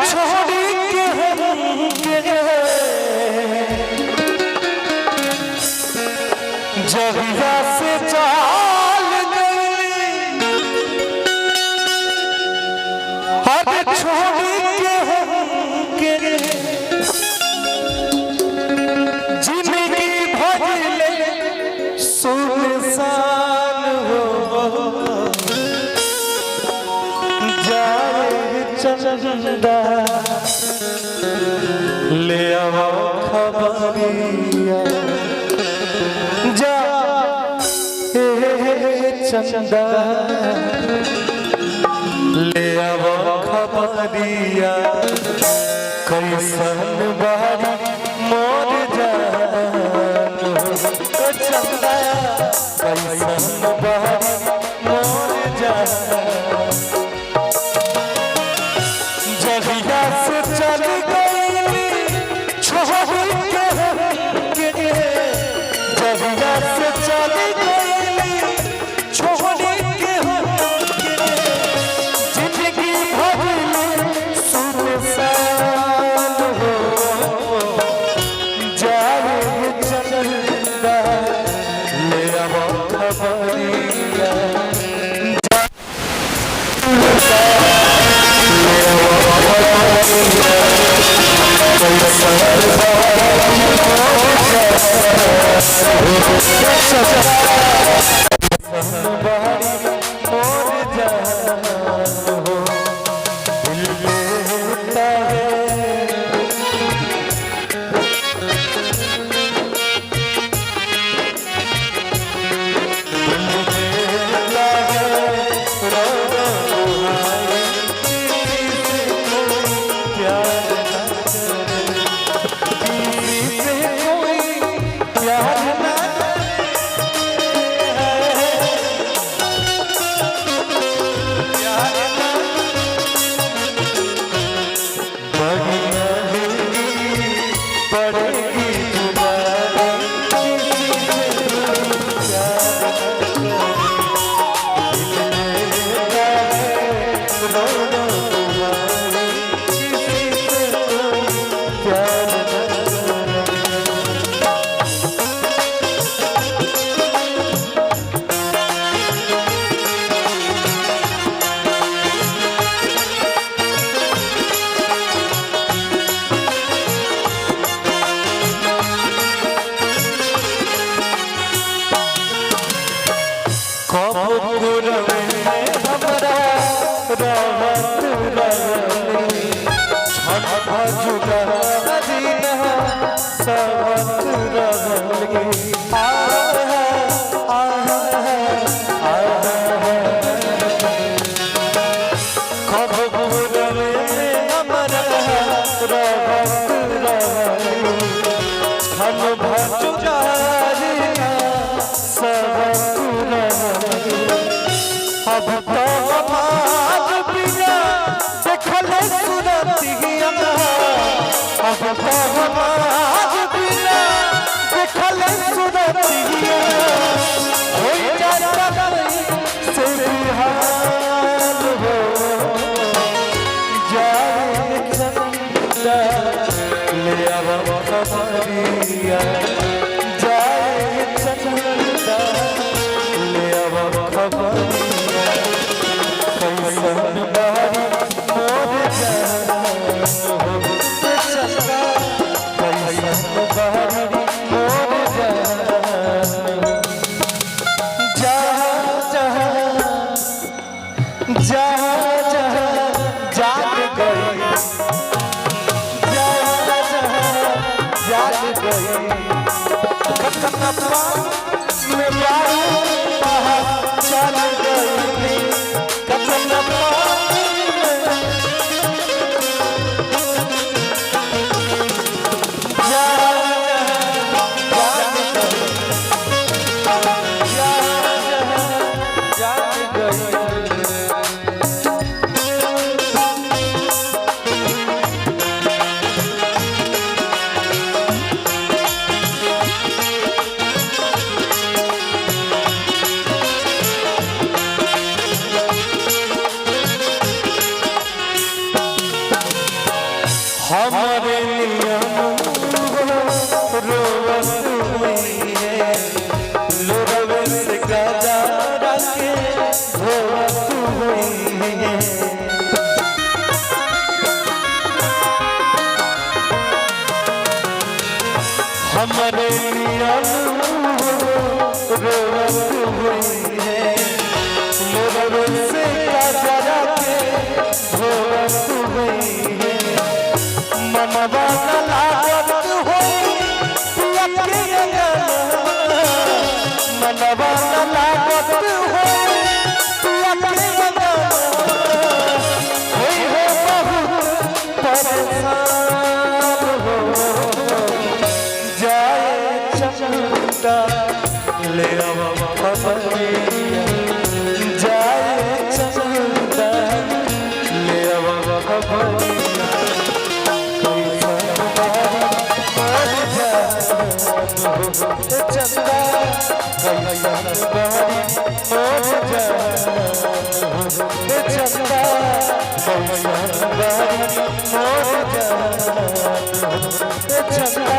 छोड़ी के जहिया से चाल गई अरे छोड़ी के जिंदगी भजले सुनसान हो जाए चंदा ले आओ खबरिया जा चंदा ले आओ खबरिया कैसन बारी मोर जान चंदा कैसन बारी मोर जान जहिया से चल गई छोड़ के जहिया से चल गई छोड़ के जिंदगी भर सुनसान हो जाए चंदा ले आओ खबरिया जाए चंदा ले आओ खबरिया के धोवत हुई है। हमारे लिया रोवत हुई है, लोगों से जरा के धोवत हुई है। मनवा लागत होई पिया के अंगना, मनवा लागत होई पिया के अंगना, होई हो बहुत परेशान हो जाए चंदा ले आवा खबरिया, जाए चंदा ले आवा खबरिया। चंदा चंदा